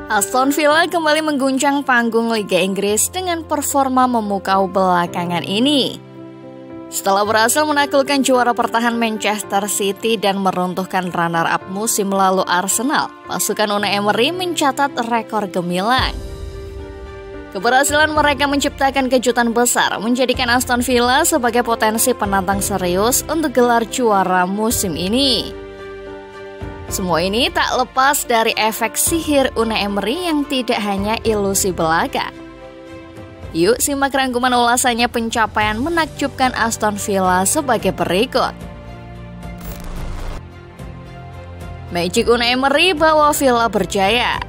Aston Villa kembali mengguncang panggung Liga Inggris dengan performa memukau belakangan ini. Setelah berhasil menaklukkan juara bertahan Manchester City dan meruntuhkan runner-up musim lalu Arsenal, pasukan Unai Emery mencatat rekor gemilang. Keberhasilan mereka menciptakan kejutan besar menjadikan Aston Villa sebagai potensi penantang serius untuk gelar juara musim ini. Semua ini tak lepas dari efek sihir Unai Emery yang tidak hanya ilusi belaka. Yuk simak rangkuman ulasannya pencapaian menakjubkan Aston Villa sebagai berikut. Magic Unai Emery bawa Villa berjaya.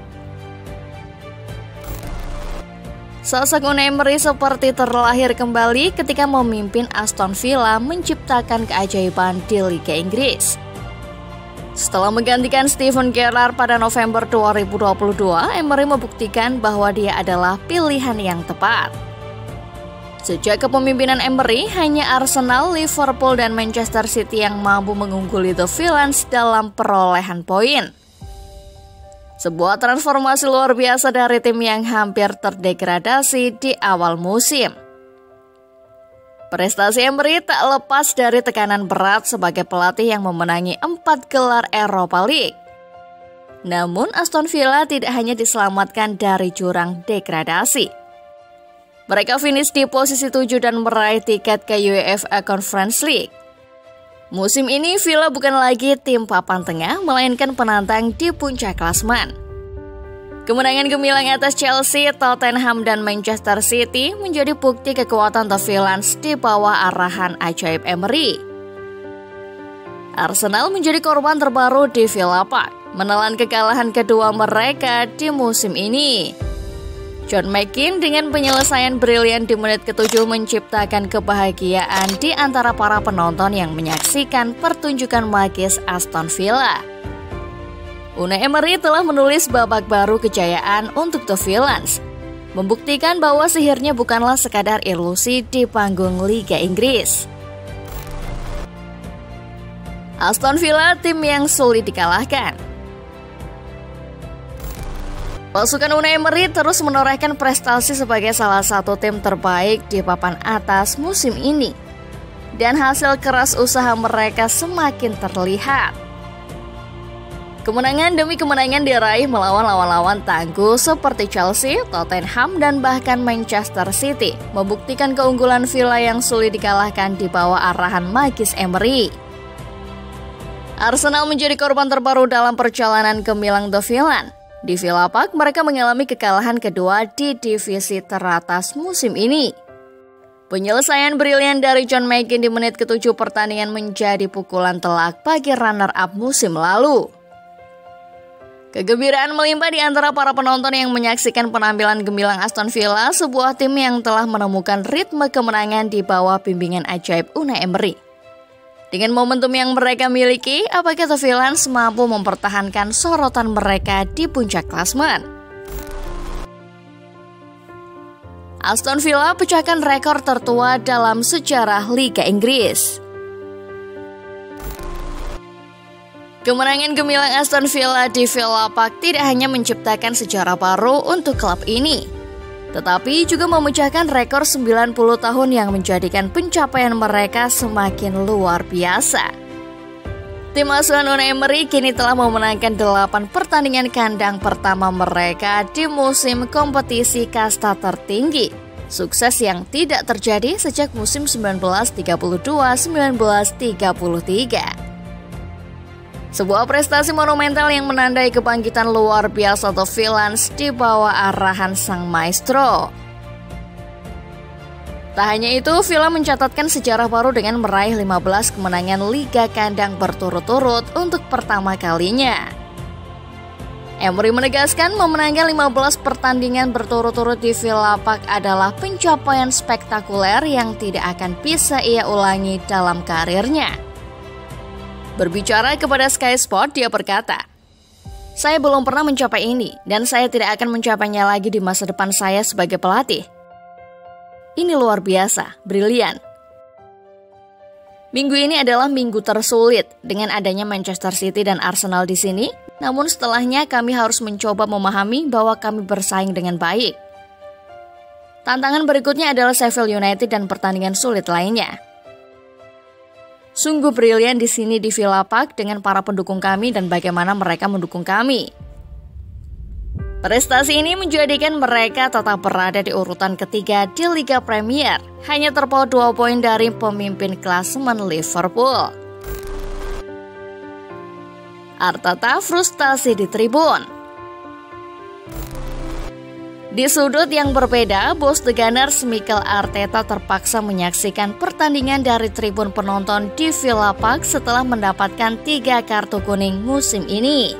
Sosok Unai Emery seperti terlahir kembali ketika memimpin Aston Villa menciptakan keajaiban di Liga Inggris. Setelah menggantikan Steven Gerrard pada November 2022, Emery membuktikan bahwa dia adalah pilihan yang tepat. Sejak kepemimpinan Emery, hanya Arsenal, Liverpool, dan Manchester City yang mampu mengungguli The Villains dalam perolehan poin. Sebuah transformasi luar biasa dari tim yang hampir terdegradasi di awal musim. Prestasi Emery tak lepas dari tekanan berat sebagai pelatih yang memenangi 4 gelar Europa League. Namun Aston Villa tidak hanya diselamatkan dari jurang degradasi. Mereka finish di posisi 7 dan meraih tiket ke UEFA Conference League. Musim ini Villa bukan lagi tim papan tengah, melainkan penantang di puncak klasemen. Kemenangan gemilang atas Chelsea, Tottenham, dan Manchester City menjadi bukti kekuatan The Villains di bawah arahan ajaib Emery. Arsenal menjadi korban terbaru di Villa Park, menelan kekalahan kedua mereka di musim ini. John McGinn dengan penyelesaian brilian di menit ke-7 menciptakan kebahagiaan di antara para penonton yang menyaksikan pertunjukan magis Aston Villa. Unai Emery telah menulis babak baru kejayaan untuk The Villains, membuktikan bahwa sihirnya bukanlah sekadar ilusi di panggung Liga Inggris. Aston Villa, tim yang sulit dikalahkan. Pasukan Unai Emery terus menorehkan prestasi sebagai salah satu tim terbaik di papan atas musim ini, dan hasil keras usaha mereka semakin terlihat. Kemenangan demi kemenangan diraih melawan lawan-lawan tangguh seperti Chelsea, Tottenham, dan bahkan Manchester City, membuktikan keunggulan Villa yang sulit dikalahkan di bawah arahan magis Emery. Arsenal menjadi korban terbaru dalam perjalanan gemilang The Villains. Di Villa Park, mereka mengalami kekalahan kedua di divisi teratas musim ini. Penyelesaian brilian dari John McGinn di menit ke-7 pertandingan menjadi pukulan telak bagi runner-up musim lalu. Kegembiraan melimpah di antara para penonton yang menyaksikan penampilan gemilang Aston Villa, sebuah tim yang telah menemukan ritme kemenangan di bawah bimbingan ajaib Unai Emery. Dengan momentum yang mereka miliki, apakah The Villains mampu mempertahankan sorotan mereka di puncak klasemen? Aston Villa pecahkan rekor tertua dalam sejarah Liga Inggris. Kemenangan gemilang Aston Villa di Villa Park tidak hanya menciptakan sejarah baru untuk klub ini, tetapi juga memecahkan rekor 90 tahun yang menjadikan pencapaian mereka semakin luar biasa. Tim asuhan Unai Emery kini telah memenangkan 8 pertandingan kandang pertama mereka di musim kompetisi kasta tertinggi, sukses yang tidak terjadi sejak musim 1932-1933. Sebuah prestasi monumental yang menandai kebangkitan luar biasa The Villains di bawah arahan sang maestro. Tak hanya itu, Villa mencatatkan sejarah baru dengan meraih 15 kemenangan Liga kandang berturut-turut untuk pertama kalinya. Emery menegaskan memenangkan 15 pertandingan berturut-turut di Villa Park adalah pencapaian spektakuler yang tidak akan bisa ia ulangi dalam karirnya. Berbicara kepada Sky Sport, dia berkata, "Saya belum pernah mencapai ini dan saya tidak akan mencapainya lagi di masa depan saya sebagai pelatih. Ini luar biasa, brilian. Minggu ini adalah minggu tersulit dengan adanya Manchester City dan Arsenal di sini. namun setelahnya kami harus mencoba memahami bahwa kami bersaing dengan baik. Tantangan berikutnya adalah Sheffield United dan pertandingan sulit lainnya. Sungguh brilian di sini di Villa Park dengan para pendukung kami dan bagaimana mereka mendukung kami. Prestasi ini menjadikan mereka tetap berada di urutan ketiga di Liga Premier, hanya terpaut 2 poin dari pemimpin klasemen Liverpool. Arteta frustasi di tribun. Di sudut yang berbeda, bos The Gunners Mikel Arteta terpaksa menyaksikan pertandingan dari tribun penonton di Villa Park setelah mendapatkan 3 kartu kuning musim ini.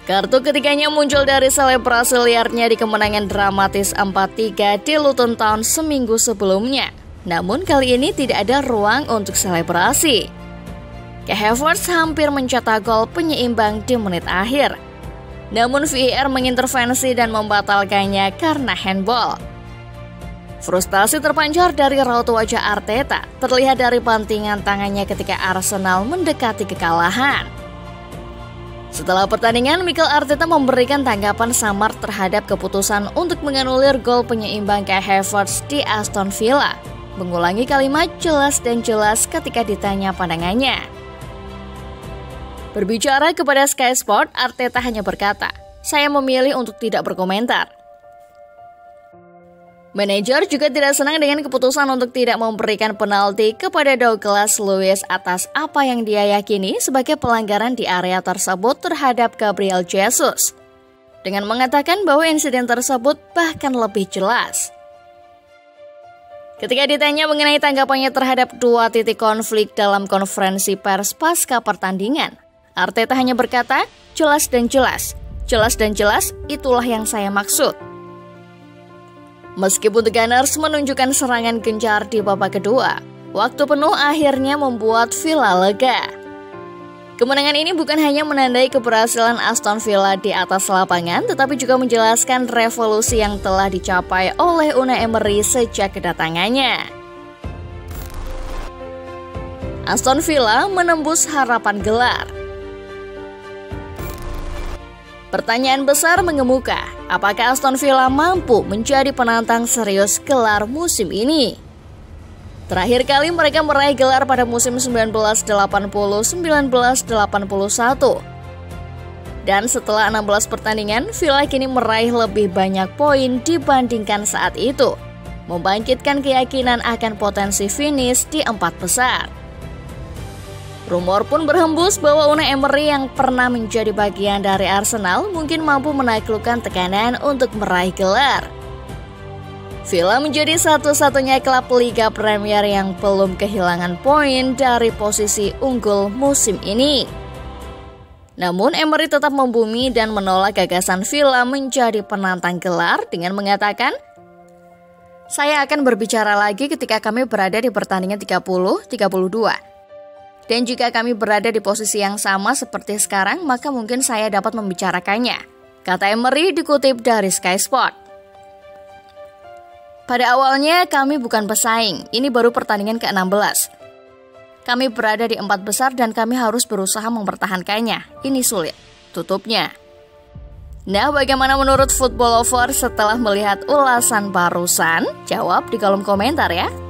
Kartu ketiganya muncul dari selebrasi liarnya di kemenangan dramatis 4-3 di Luton Town seminggu sebelumnya. Namun kali ini tidak ada ruang untuk selebrasi. Kai Havertz hampir mencetak gol penyeimbang di menit akhir. Namun VAR mengintervensi dan membatalkannya karena handball. Frustasi terpancar dari raut wajah Arteta, terlihat dari bantingan tangannya ketika Arsenal mendekati kekalahan. Setelah pertandingan, Mikel Arteta memberikan tanggapan samar terhadap keputusan untuk menganulir gol penyeimbang Kai Havertz di Aston Villa, mengulangi kalimat jelas dan jelas ketika ditanya pandangannya. Berbicara kepada Sky Sport, Arteta hanya berkata, "Saya memilih untuk tidak berkomentar." Manajer juga tidak senang dengan keputusan untuk tidak memberikan penalti kepada Douglas Luiz atas apa yang dia yakini sebagai pelanggaran di area tersebut terhadap Gabriel Jesus, dengan mengatakan bahwa insiden tersebut bahkan lebih jelas. Ketika ditanya mengenai tanggapannya terhadap 2 titik konflik dalam konferensi pers pasca pertandingan, Arteta hanya berkata, jelas dan jelas, itulah yang saya maksud. Meskipun The Gunners menunjukkan serangan gencar di babak kedua, waktu penuh akhirnya membuat Villa lega. Kemenangan ini bukan hanya menandai keberhasilan Aston Villa di atas lapangan, tetapi juga menjelaskan revolusi yang telah dicapai oleh Unai Emery sejak kedatangannya. Aston Villa menembus harapan gelar. Pertanyaan besar mengemuka, apakah Aston Villa mampu menjadi penantang serius gelar musim ini? Terakhir kali mereka meraih gelar pada musim 1980-1981. Dan setelah 16 pertandingan, Villa kini meraih lebih banyak poin dibandingkan saat itu, membangkitkan keyakinan akan potensi finish di 4 besar. Rumor pun berhembus bahwa Unai Emery yang pernah menjadi bagian dari Arsenal mungkin mampu menaklukkan tekanan untuk meraih gelar. Villa menjadi satu-satunya klub Liga Premier yang belum kehilangan poin dari posisi unggul musim ini. Namun Emery tetap membumi dan menolak gagasan Villa menjadi penantang gelar dengan mengatakan, "Saya akan berbicara lagi ketika kami berada di pertandingan 30-32. Dan jika kami berada di posisi yang sama seperti sekarang, maka mungkin saya dapat membicarakannya," kata Emery dikutip dari Sky Sport. "Pada awalnya kami bukan pesaing, ini baru pertandingan ke-16. Kami berada di 4 besar dan kami harus berusaha mempertahankannya. Ini sulit," tutupnya. Nah, bagaimana menurut Football Lover setelah melihat ulasan barusan? Jawab di kolom komentar ya.